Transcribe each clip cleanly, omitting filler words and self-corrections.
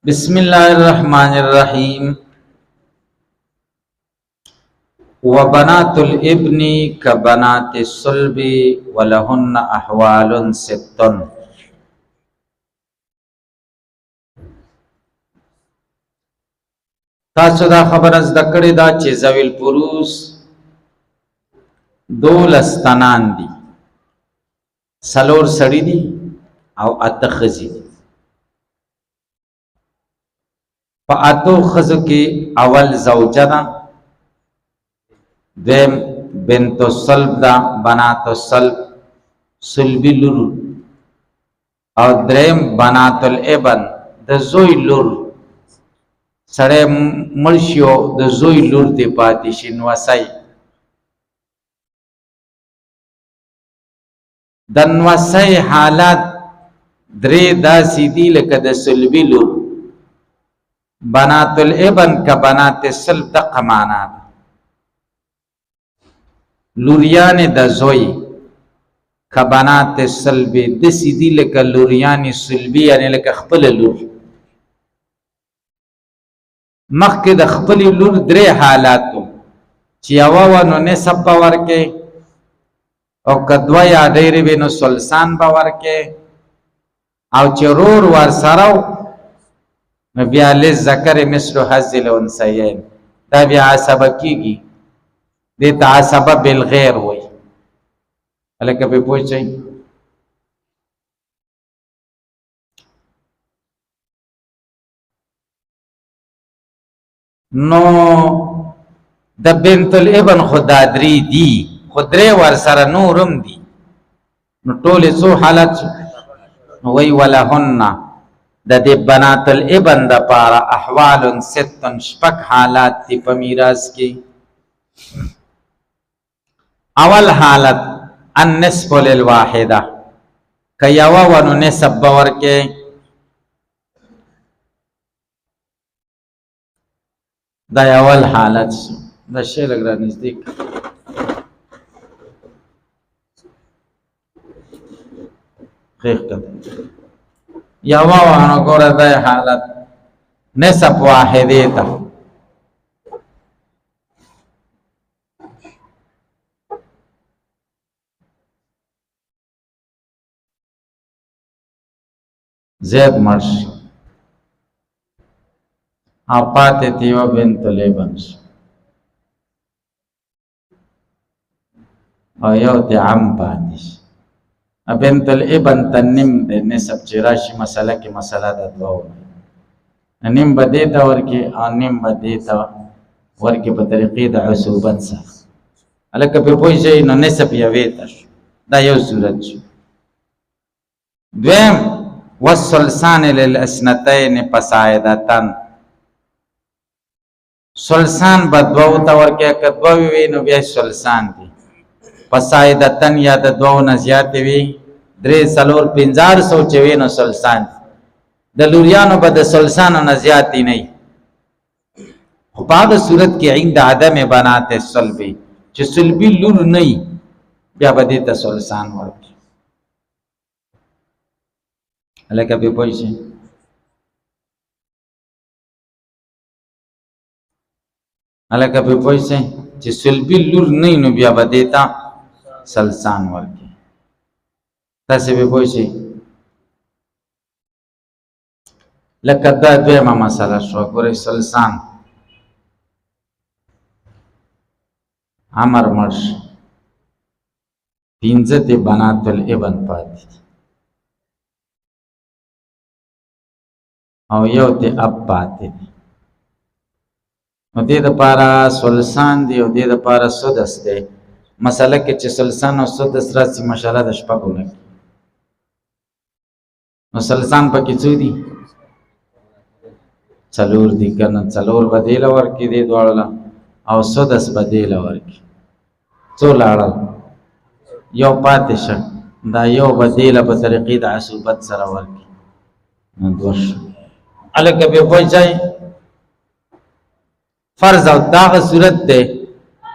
बिस्मिल्लाहिर्रहमानिर्रहीम। वबनातुल इब्नी कबनाति सुल्बी वलहुन्न अहवालुन सित्तुन। तासु दा खबर زده کړې ده چې ذویل پروز 12 تنان دي، 4 سړي دي او 8 ښځې دي. په 8 ښځو کې اول زوجه ده، دویم بنت الصلب ده، بنات الصلب صلبی لور، او دریم بنات الابن د زوی لور. سړی مړ شي او د زوی لور دې پاتې شي نوسی. د نوسی حالات درې داسې دي لکه د صلبي لور. بنات الابن که بنات الصلب دغه معنا ده. لوریانې د زوی که بنات الصلب داسې دي لکه لوریانې صلبي، یعنې لکه خپله لور. مخکې د خپلې لور درې حالاتو چې یوه وه نو نصب به ورکې، او که دوه یا ډېرې وې نو ثلثان به ورکې، او چې رور ورسره و نو بیا للذکر مثل حظ الانثیین، دا بیا عصبه کېږي. دې ته عصبه بالغیر وایي. هلکه پرې پوه شئ. نو د بنت الابن خو دا درې دي، خو درې ورسره نور هم دي، نو ټولې څو حالت شو؟ نو وی ولهن د دې بنات الابن دپاره احوال ستن، شپږ حالات دي په میراث کې. اول حالت النصف للواحده، که یوه وه نو نصف به ورکې. دا اول حالت شو. دا شی لږ رانږدې کړه. خیخ کړه یوه وه نو ګوره دا حالت نصف واحدې ته. زید مړ شي او پاتې ته یوه بنت الابن شو، او یو ته عم پاتې شي. بنت الابن ته نیم دی نصف چې راشي مسله کې، مسله د دوو نیم به دې ته ورکې او نیم به دې ته ورکې په طریقې د عصوبت سره. هلکه پرې پوه شئ. نو نصف یوې ته شو. دا یو صورت شو. دویم والثلثان للاثنتین فصاعدة، ثلثان به دوو ته ورکې، که دوه وي نو بیا ثلثان دي. فصاعدة یا د دوو نه زیاتې وي، 3 4 5 سو چې وي نو ثلثان دي. د لوریانو به د ثلثانو نه زیاتې نه وي، خو په هغه صورت کې عند عدم بنات الصلب چې صلبي لور نه وي بیا به دې ته ثلثان ورکړي. هلکه پرې پوه شئ. هلکه پرې پوه شئ چې صلبي لور نه وي نو بیا به دې ته ثلثان ورکړي. تاسې پرې پوه شئ. لکه دا دویمه مسله شوه. ګورئ ثلثان، عمر مړ شو، 5 ته بنات الابن پاتې دي، او یو ته اب پاتې دي. نو دې دپاره ثلثان دي او دې دپاره سدس دی. مسله کې چې ثلثان او سدس راسي مشاله د شپږو نه کېږي. نو ثلثان پکې څو دي؟ 4 دي که نه؟ 4 به دې له ورکړي دې دواړو له، او سدس به دې له ورکړي. څو لاړل؟ یو پاتې شه. دا یو به دې له په طریقې د عصوبت سره ورکړي، نو 2 شو. هلکه پرې پوه شئ. فرض او داغه صورت دی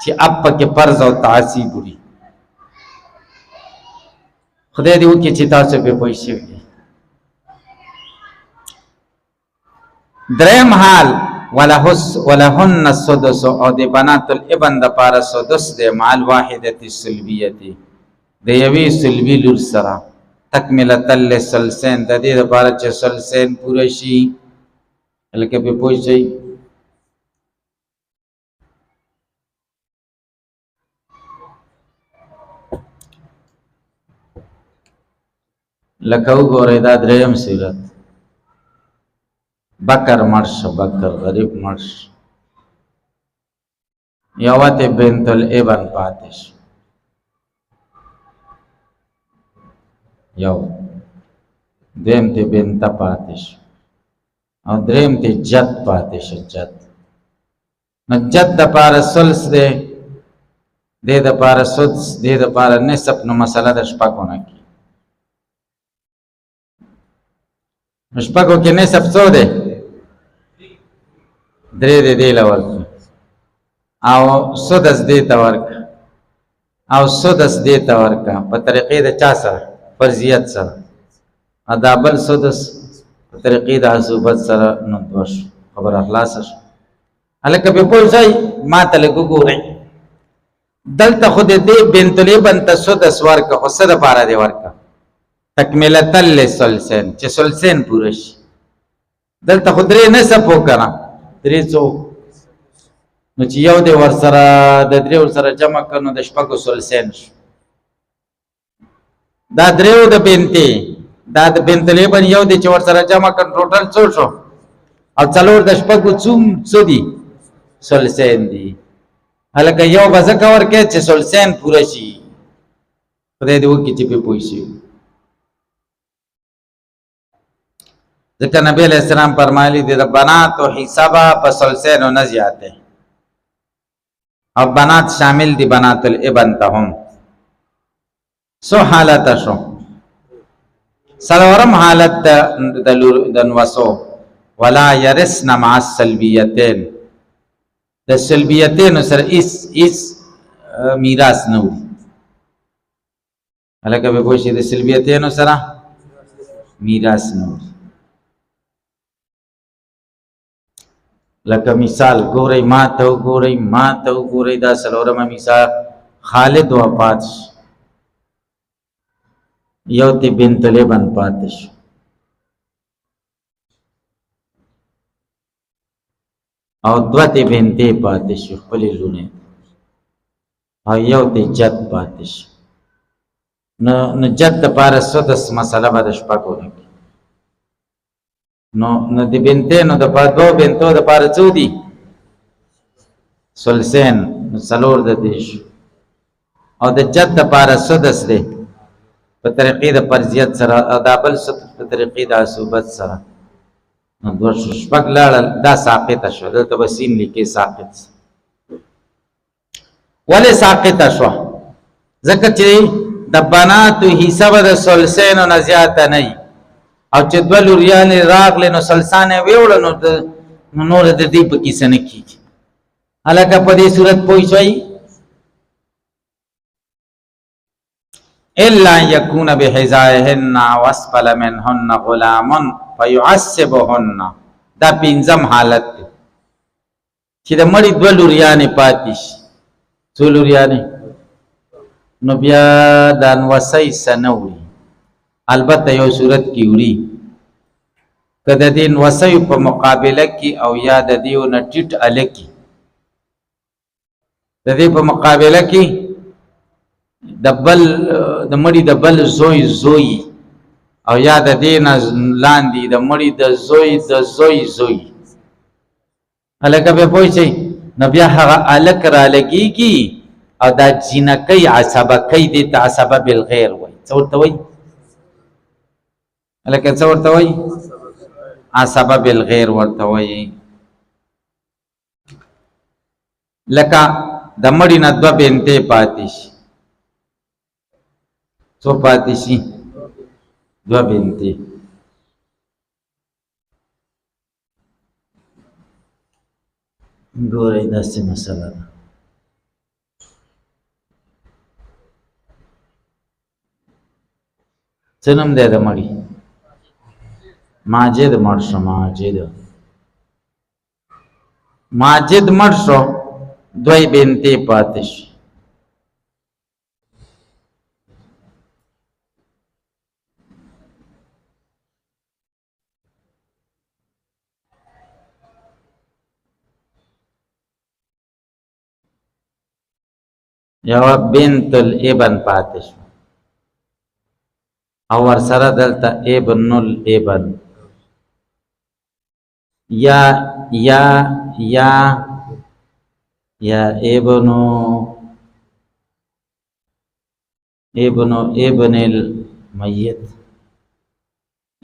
چې اب پکې فرض او تعصیب وړي. خدای دې وکړي چې تاسو پرې پوه شئ. دریم حال ولهن السدس او د بنات الابن د پاره سدس د مال واحده سلبیته د یوی سلبی لور سره تکمله للسلسین د دې لپاره چې سلسین پوره شي لکه په پوه شي لکه وګورئ دا دریم صورت بکر مرش بکر غریب مرش یوات بنت الابن پاتش یو دیم ته بنت پاتش او دریم ته جد پاتش جد نو جد د پاره سلس ده د پاره سدس د پاره نسب نو مسله د شپږونه کی شپږو کې نسب څو ده درې دې لور او سدس دې تورک او سدس دې تورک په طریقې د چا سره فرضیت سره ادابل سدس په طریقې د عصوبت سره نو دوش خبر اخلاص الکه په پوه ځای ما ته لګورئ دلته خود دې بنت الابن سدس ورک خو صد پاره دې ورک تکمله للسلسین چې سلسین پوره شي دلته خو درې نسب وکړه درې څو نو چې یو دې ور سره د درې ور سره جمع کړو د شپږو سلسین شو دا دریو د بنتي دا د بنت الابن یو دې چې ور سره جمع کړو ټوټل څو شو او څلور د شپږو څو دي سلسین دي هلکه یو بزکه ورکې چې سلسین پوره شي خدای دې وکړي چې په پوه شي ځکه نبی علیہ السلام فرمایلی دي د بنات او حسابا په سلسین نه زیاته او بنات شامل دي بنات الابن ته هم سو حالت شو سلورم حالت د نوسو ولا يرثن مع السلبيتين د سلبیتین سره اس میراث نه وي هلکه به پوښي د سلبیتین سره میراث نه وي لکه مثال ګورئ ما ته وګورئ دا څلورمه مثال خالد وفات یو تی بنت الابن پاتې شو او دوه تی بنتې پاتې شو خپلې لونې او یو تی جد پاتې شو نو جد دپاره سدس مسله به د شپږو نه کړي نو د بنتې نو د دوو بنتو دپاره څو دي سلسین نو څلور د دې شو او د جد دپاره سدس دی په طریقې د فرضیت سره او دا بل په طریقې د عصوبت سره نو دوه شپږ لاړل دا ساقطه شو دلته به سین لیکې ساقط ولې ساقطه شوه ځکه چې د بناتو حصه به د سلسینو نه زیاته نه وي او چې دوه لوریانې راغلې نو سلسانې ویوړه نو نور د دې په کیسه نه کېږي هلکه په دې صورت پوه شئ الا يكون بحذائهن واسفل منهن غلام فيعصبهن دا پنځم حالت دی چې د مړي دوه لوریانې پاتې شي څو لوریانې نو بیا د انوسۍ څه نه وړي البته یو صورت کې وړي که د دې انوسیو په مقابله کې او یا د دېو نه ټیټ هلکي د دې په مقابله کې د مړي د بل زوی او یا د دې نه لاندې د مړي د زوی هلکه به پوه شئ نو بیا هغه هلک رالګېږي او دا جینکۍ عصبکۍ دې ته عصبه بالغیر وایي څه ورته وایي هلکه څه ورته وایي عصبه بالغیر ورته وایي لکه د مړي نه دوه بنتې پاتې شي څو پاتې شي دوه بنتې ګورئ داسې مسله ده څه نوم دی د مړي ماجد مړ شو ماجد ماجد مړ شو دوی بنتې پاتې شي. یو بنت الابن پاتې شو او ورسره دلته ابن الابن یا یا یا یا ابن المیت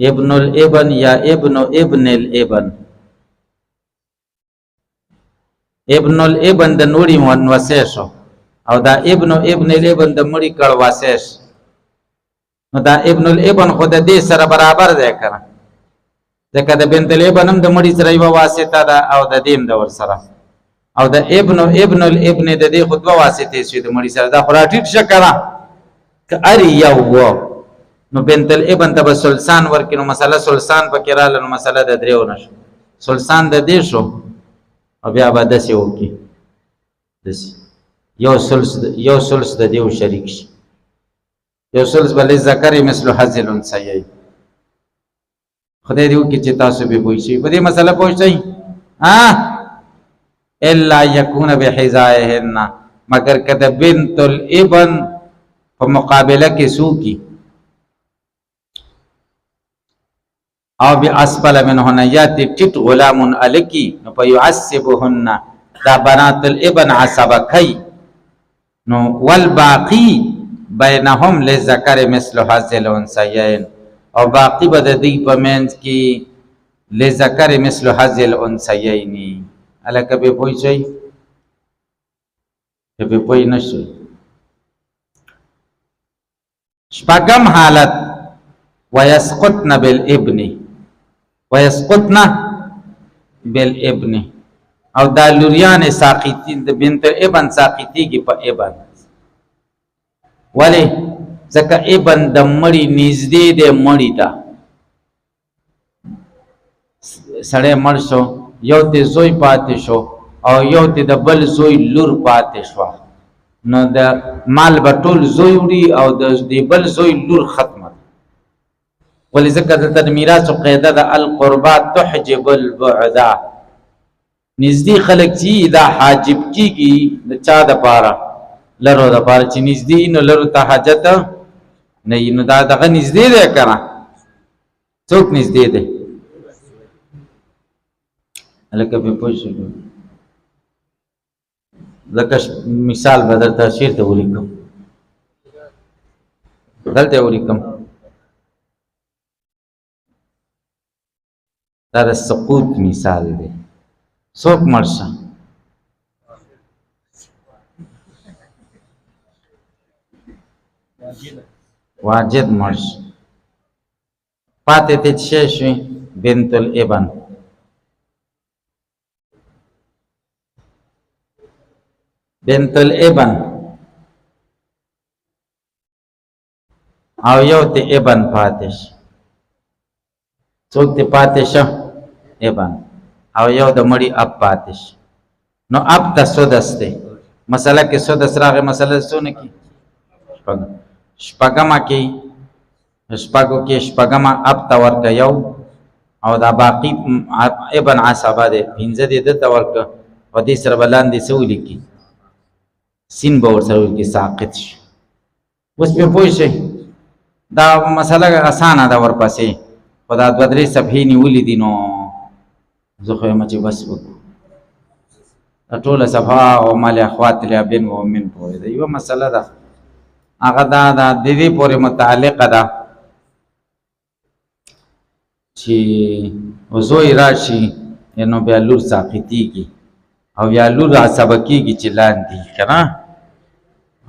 ابن الابن یا ابن الابن. ابن الابن د نوړي مونوسه شو او دا ابن الابن د مړي کړواسه شو. نو دا ابن الابن خود دې سره برابر دی کنه، ځکه د بنت الابن هم د مړي سره یو واسطه ده او د دیم د ور سره او د ابن الابن د دې خود واسطه شي د مړي سره. دا خورا ټیټ شکره ک اری یو نو بنت الابن ته سلسان ورکینو مسله سلسان پکې رااله نو مسله د دریو نشو سلسان د دې شو او بیا به دسې وکي دسې یو سلس د دیو شریک شي یو سلس بل ذکر مثل حظ الانثیین. خدای دې وکړي چې تاسو به پوه شئ په دې مسله پوه شئ الا یکون بحذائهن مگر کده بنت الابن په مقابله کې سوکی او باسفل منهن یاتی ټیټ غلام الکی نو فیعصبهن دا بنات الابن عصبکی نو والباقی بینهم للذکر مثل حظ الانثیین او باقی به د دې په منځ کې لذکر مثل حظ الانثیین. الکه به پوه شئ به پوه نه شئ. شپږم حالت ويسقطن بالابن ويسقطن بالابن او دا لوریان ساقطی د بنت ابن ساقطی کی په ابن ولی ځکه ابن د مړی نږدې د مړی تا سړی مړ شو یو ته زوی پاتې شو او یو ته د بل زوی لور پاتې شو نو د مال بټول زوی وړي او د بل زوی لور ختمه ولی ځکه د میراث قاعده د القربا تحجب البعدا نږدې خلک چې دا حاجب کیږي د چا د پاره لرو د پاره چې نږدې نو لرو ته حاجت نه نو دا دغه نږدې دی کنه څوک نږدې دی لکه په پوښتنه لکه مثال بدل تشیر ته ولیکم دلته ولیکم دا د سقوط مثال دی. څوک مرشه واجد مرش پاتې ته شي بنت الابن بنت الابن او یو ته ابن پاتې شي څوک ته پاتې شه ابن او یو د مړی اب پاتې شي نو اب ته سدس دی مسله کې سدس راغی مسله سونه کې شپږمه کې شپږو کې شپږمه اب ته ورکه یو او دا باقی ابن عصبه دی پنځه دی د ته ورکه او دې سره بلاندې سولې کې سین به ورسره کې ساقط شي. اوس په پوه شئ دا مسله اسانه ده ورپسې خدا دوه درې صفحې نیولې دي نو زه خو یم چې بس وکړو ټوله صفحه او مال اخوات الابن و من پوهې ده یوه مسله ده هغه دا د دې پورې متعلقه ده چې زوی راشي نو بیا لور ساقطیږي او یا لور عصبه کېږي چې لاندې که نه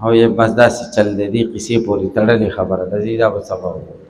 او یې بس داسې چل دی دې قیسې پورې تړلې خبره ده زه دا به سبا وګورم.